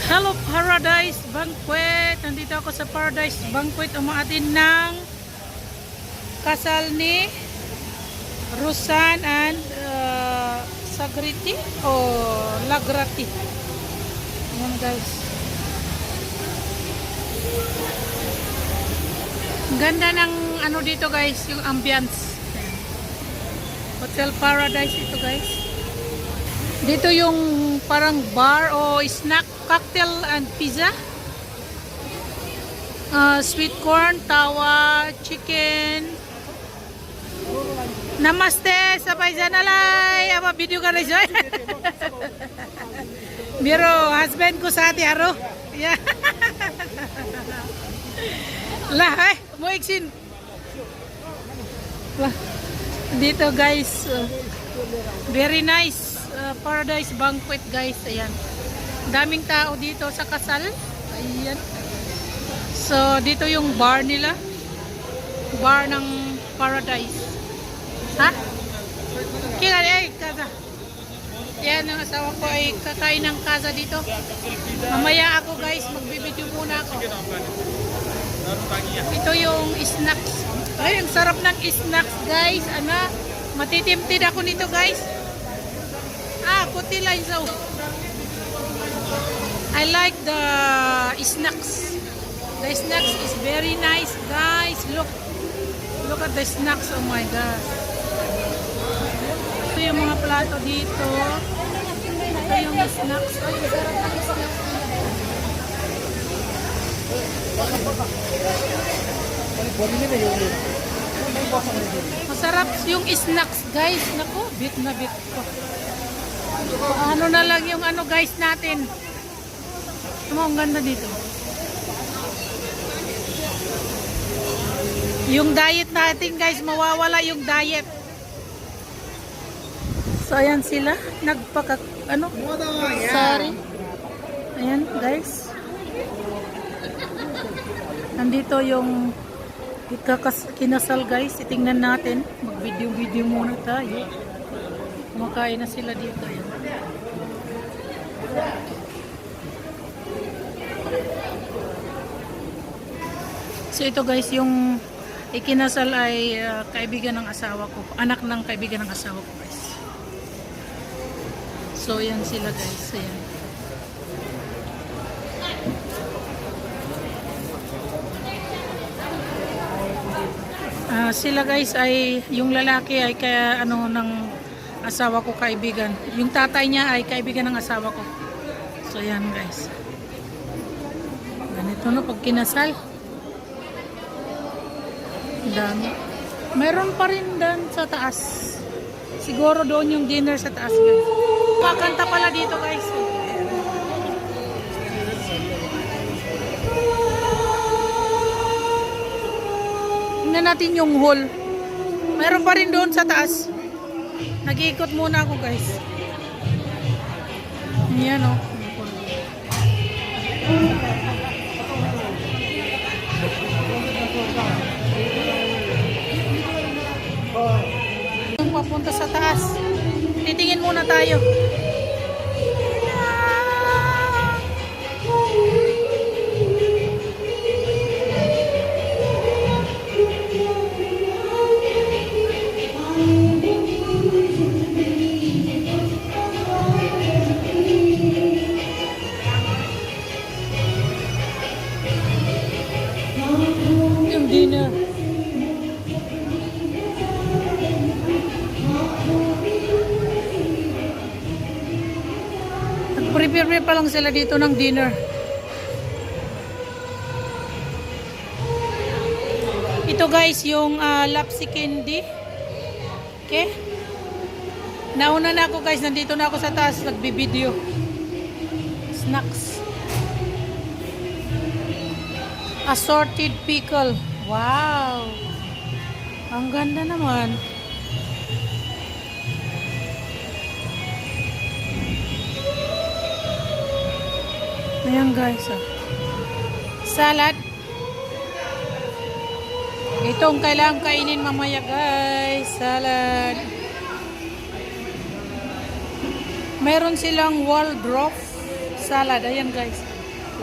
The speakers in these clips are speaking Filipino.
Hello Paradise Banquet. Nandito ako sa Paradise Banquet umaatin ng kasal ni Rusan and Sagriti o Lagrati. Ayan guys. Ganda ng ano dito guys, yung ambience. Hotel Paradise ito guys. Dito yung parang bar o snack, cocktail and pizza. Sweet corn, tawa, chicken. Namaste, sabay sanalay. Apa video ka rin siya? Miro, husband ko sa ati aro. Yeah. Lah, mo iksin. Lah. Dito guys, very nice. Paradise Banquet guys, ayan. Daming tao dito sa kasal. Ayan. So, dito yung bar nila. Bar ng Paradise. Ha? Kaya kaza. Yan, ang asawa ko ay kakain ng kaza dito. Mamaya ako guys, magbibideo muna ako. Ito yung snacks. Ay, ang sarap ng snacks guys. Ano? Matitimtid ako nito guys. Puti lang so. I like the snacks. The snacks is very nice, guys. Look at the snacks. Oh my god. Ito yung mga plato dito. Ito yung snacks. Ay, sarap ng snacks. Masarap yung snacks, guys. Naku, bit na bit ko. Ano na lang yung ano guys natin. Ang ganda dito. Yung diet natin guys, mawawala yung diet. So ayan sila, nagpaka ano? Sorry. Ayan guys. Nandito yung kinasal guys. Itingnan natin. Mag-video muna tayo. Kumakain na sila dito. Ayan. So ito guys, yung ikinasal ay kaibigan ng asawa ko. Anak ng kaibigan ng asawa ko guys. So yan sila guys. Ayan. Sila guys ay, yung lalaki ay kaya ano ng asawa ko kaibigan. Yung tatay niya ay kaibigan ng asawa ko. So yan guys. Ganito no pag kinasal. Dami. Mayroon pa rin doon sa taas. Siguro doon yung dinner sa taas guys. Pakanta pala dito guys. Tingnan natin yung hall. Mayroon pa rin doon sa taas. Nag-iikot muna ako guys. Ayan o. Papunta sa taas. Titingin muna tayo. Yung dinner. Prepare pa lang sila dito ng dinner. Ito guys, yung lapsi candy. Okay? Nauna na ako guys, nandito na ako sa taas, nagbibideo. Snacks. Assorted pickle. Wow! Ang ganda naman. Ayan guys. Salad. Itong kailangan kainin mamaya guys. Salad. Meron silang Waldorf salad. Ayan guys.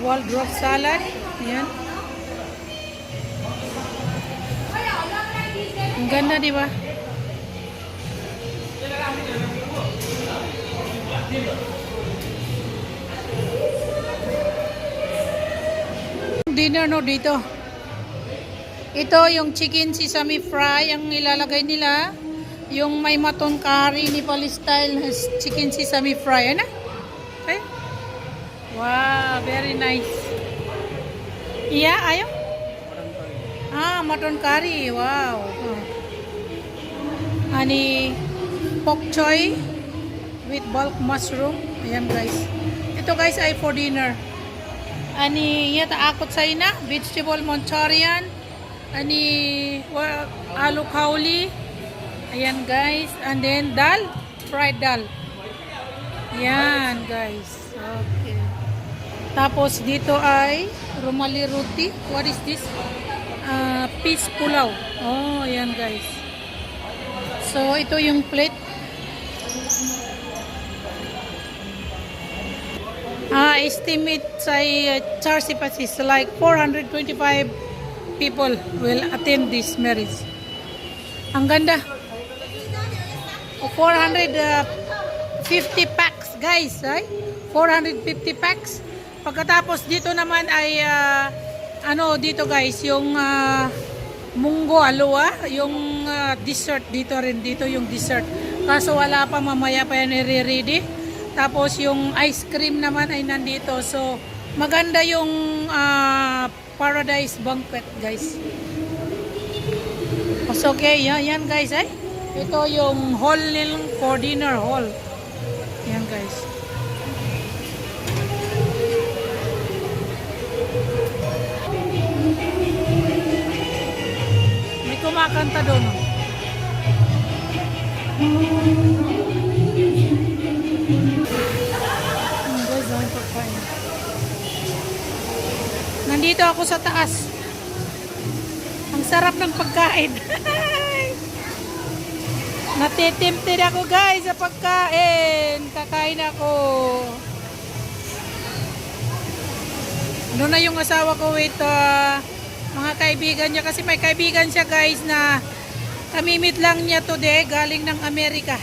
Waldorf salad. Ayan. Ang ganda, di ba? Dinner no dito. Ito yung chicken sesame fry ang ilalagay nila. Yung may maton curry Nepali style chicken sesame fry. Ano? Okay. Wow, very nice. Iya, ayo. Maton curry. Wow. Ani pork choy with bulk mushroom. Ayan guys. Ito guys ay for dinner. Ani yata akot sa ina, vegetable Manchurian. Ani aloo kauli. Ayan guys. And then dal, fried dal. Ayan guys. Okay. Tapos dito ay rumali roti. What is this? Fish pulaw. Oh, ayan guys. So ito yung plate. Estimate say charge is like 425 people will attend this marriage. Ang ganda. 450 packs guys, ay 450 packs. Pagkatapos dito naman ay dito guys yung munggo alua, yung dessert dito rin, dito yung dessert. Kaso wala pa, mamaya pa yan i-ready. Tapos yung ice cream naman ay nandito. So maganda yung paradise banquet guys. So okay, yan guys ay. Ito yung hall nilang for dinner hall. Yan guys. May kumakanta doon. Nandito ako sa taas. Ang sarap ng pagkain. Natitempted ako guys sa pagkain. Kakain ako. Ano na yung asawa ko with mga kaibigan niya. Kasi may kaibigan siya guys na kamimit lang niya today. Galing ng Amerika.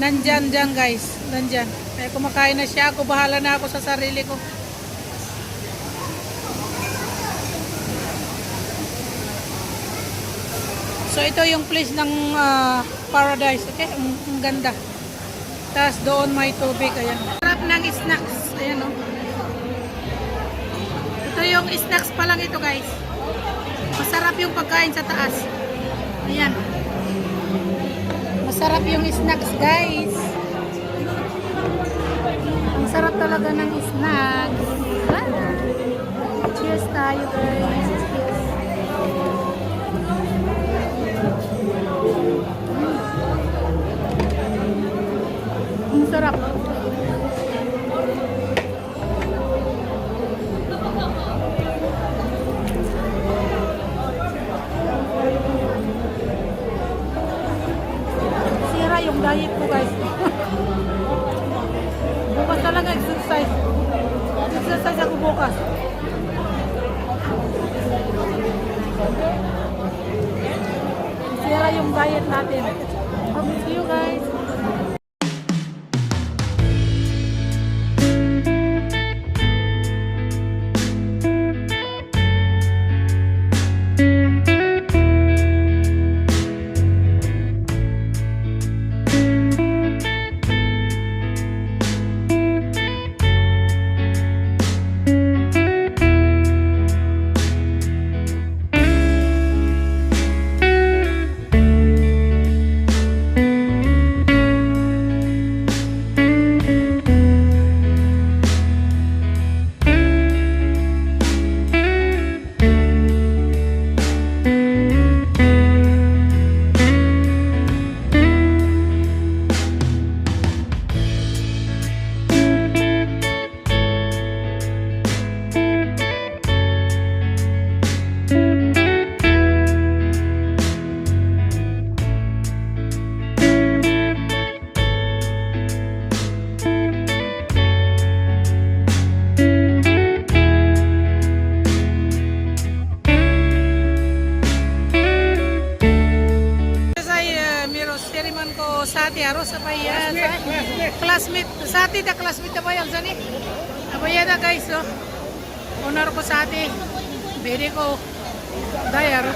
Nandyan dyan guys. Nandyan. Kaya kumakain na siya. Ako bahala na ako sa sarili ko. So ito yung place ng paradise. Okay, ang ganda. Tapos doon may tubig. Ayan. Sarap ng snacks. Ayan o. Ito yung snacks pa lang ito guys. Masarap yung pagkain sa taas. Ayan. Masarap yung snacks guys. Ang sarap talaga ng snacks. Cheers tayo guys. Ang sarap. Sira yung diet ko guys. Bukas talaga exercise. Exercise ako bukas. Sira yung diet natin. Okay, see you guys. classmate, sa ati da classmate na ba yan sani? Abaya na guys, oh. Honor ko sa ati. Biri ko. Dayar.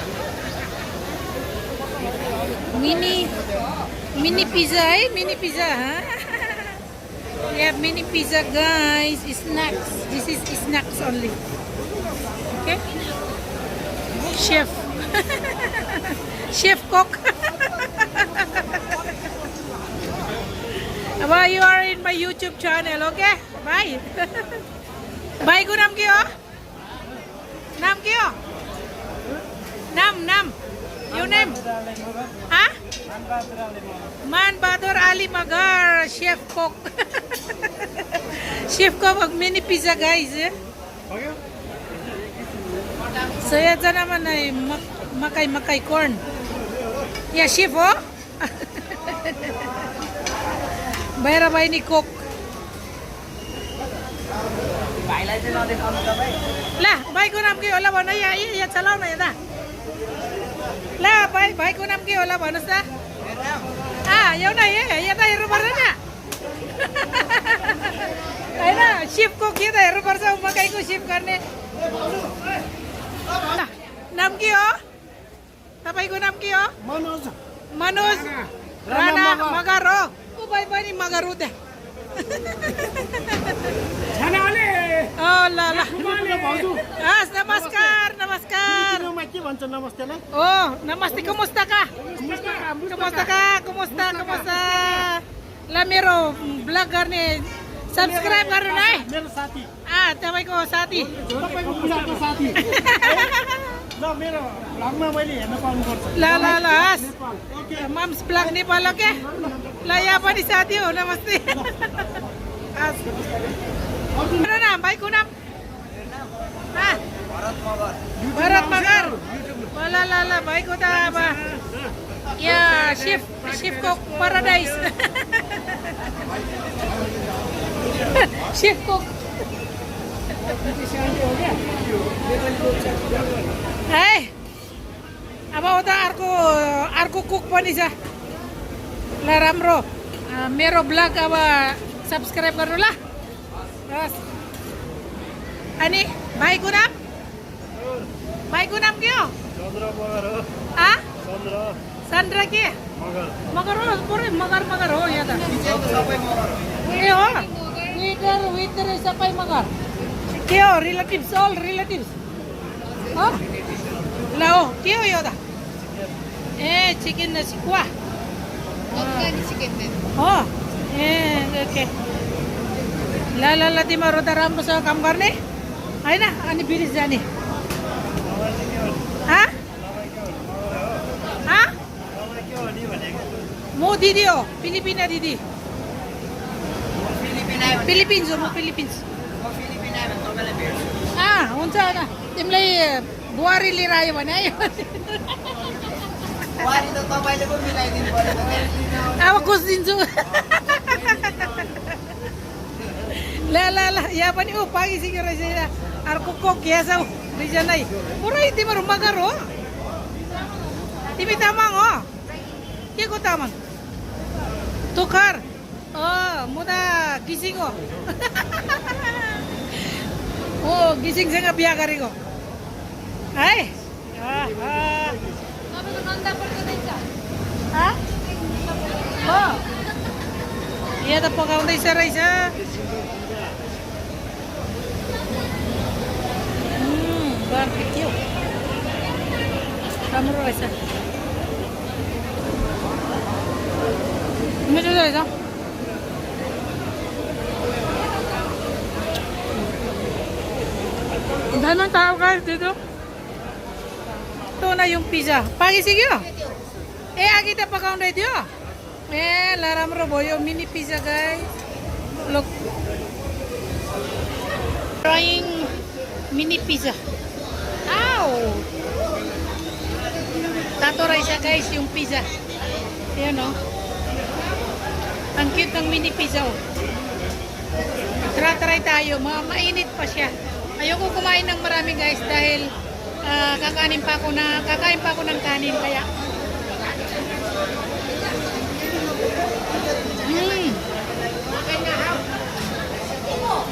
Mini pizza, mini pizza, ha? We have mini pizza, guys. Snacks. This is snacks only. Okay? Chef. Chef cook. Aba, you are in my YouTube channel, okay? Bye. Bye ko nam kyo. Nam kyo. Nam. Your name? Ha? Man Badur Ali Magar, chef cook. Chef cook mag mini pizza guys. So yata naman ay makay corn. Yeah, chef oh. Bayra bay ni cook. Lah, bay ko nam kyo la bana ya chalaw na yata. La, भाई को नाम क्या होला भन्नुस् त? एउटा यता हेर्नुपर्छ नि हैन सिपको के त हेर्नुपर्छ मकैको सिप गर्ने नाम के हो तपाईको नाम के हो मनोज राणा मगर हो उ भाइ पनि मगर हो त्यहाँ Oh, la. Namaskar. के भन्छ नमस्तेलाई? Oh, namaste. Kumusta ka? Kumusta? La मेरो vlog गर्ने सब्स्क्राइब गर्नु है मेरो साथी तपाईको साथी तपाईको पुरानो साथी ल मेरो भ्लगमा मैले हेर्न पाउनु पर्छ ल हस् मम्स ब्लग नेपाल ओके ल यहाँ पनि साथी हो नमस्ते हस् मेरो नाम भाइको नाम भरत मगर ल भाइको त अब यहाँ शेफको paradise शेफको है अब उता अर्को कुक पनि छ ल राम्रो मेरो ब्लग अब सब्स्क्राइब गर्नु ल हस् अनि भाइको नाम के हो चन्द्र के मगर हो पुरै मगर हो यहाँ त ए हो विटर सबै मगर के हो रिलेटिभ्स अल रिलेटिभ्स हो ल हो के हो यो त ए चिकन सिकुवा हो ए ओके ल तिमीहरू त राम्रोसँग काम गर्ने होइन अनि विदेश जाने म दिदी हो फिलिपिना दिदी फिलिपिन्स हो म फिलिपिन्स हुन्छ होइन तिमीलाई बुहारी लिएर आयो भने आयो अब खोजिदिन्छु ल यहाँ पनि ऊ पाकिसक्यो रहेछ अर्को कोक यहाँ छ दुईजनै पुरै तिमीहरू मगर हो तिमी तामाङ हो के को तामाङ तुखर म त गिसिङ हो हो गिसिङसँग बिहा गरेको है यहाँ त पकाउँदैछ रहेछ के हो राम्रो रहेछ मिठो रहेछ Daman tao guys dito. Ito na yung pizza. Pagisigyo. Agita pakaunday diyo. Laram ro boyo mini pizza guys. Look. Trying mini pizza. Ow! Taturay siya guys yung pizza. Ayan o. Ang cute ng mini pizza o. Try tayo. Mainit pa siya. Ayoko kumain ng marami guys dahil kakain pa ako ng kanin kaya.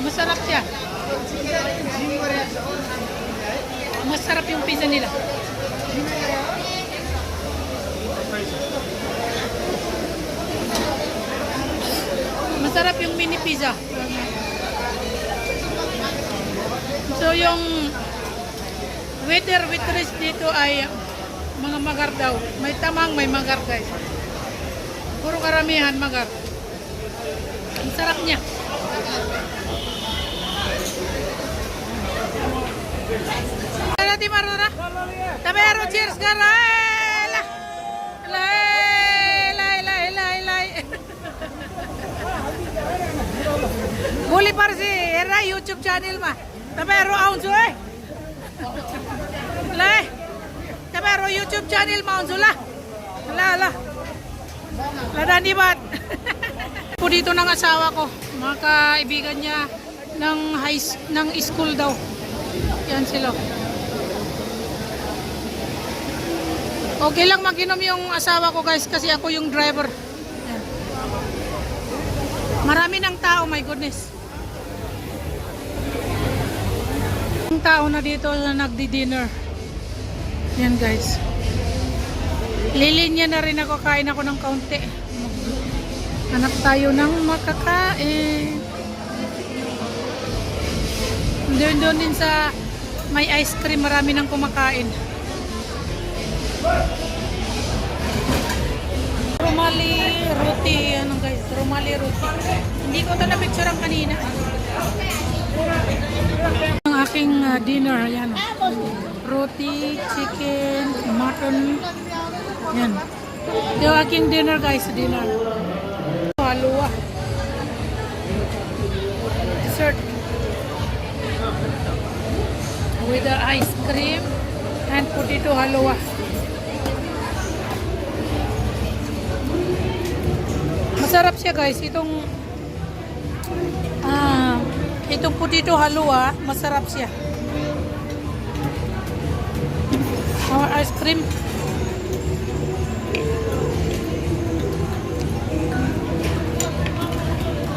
Masarap siya. Masarap yung pizza nila. Masarap yung mini pizza. So yung waiter, waitress dito ay mga magar daw. May tamang, may magar guys. Puro karamihan magar. Ang sarap niya. Ada di marura. Tabero cheers gara. Lai. Boleh parsi era YouTube channel mah. Tabero aunzo eh. Lai. Tabero YouTube channel mah aunzo lah. Lah. Ladan di bat. Po dito ng asawa ko, mga kaibigan niya ng school daw. Yan sila. Okay lang mag-inom yung asawa ko guys kasi ako yung driver. Yan. Marami ng tao, my goodness. Ang tao na dito na nagdi-dinner. Yan guys. Lilinya na rin ako, kain ako ng kaunti. Hanap tayo ng makakain. Doon din sa may ice cream, marami nang kumakain. Romali roti, ano guys, romali roti. Hindi ko ito na-picturean kanina. Ang aking dinner, yan. Roti, chicken, mutton. Yan. Yung aking dinner guys, dinner. Halwa. Dessert. With the ice cream and potato halwa. Masarap siya guys. Itong potato halwa, masarap siya. Our ice cream.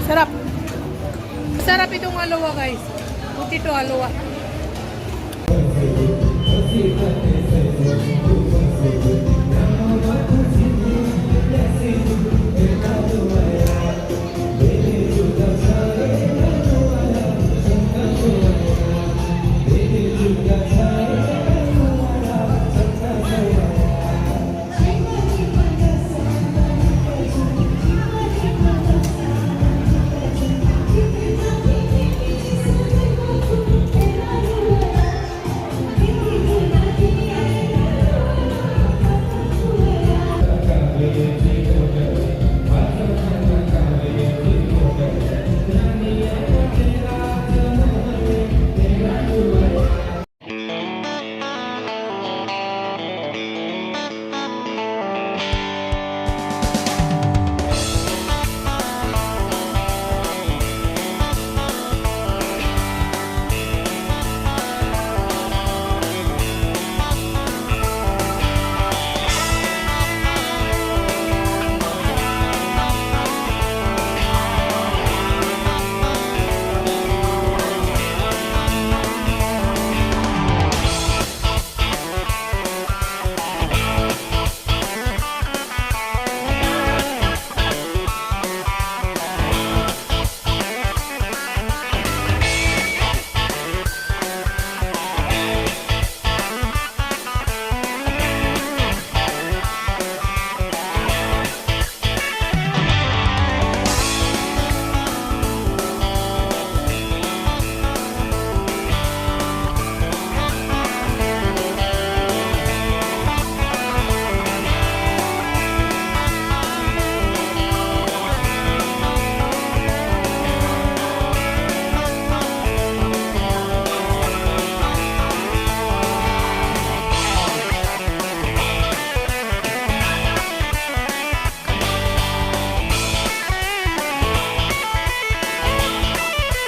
Sarap. Masarap itong halwa guys. Potato halwa.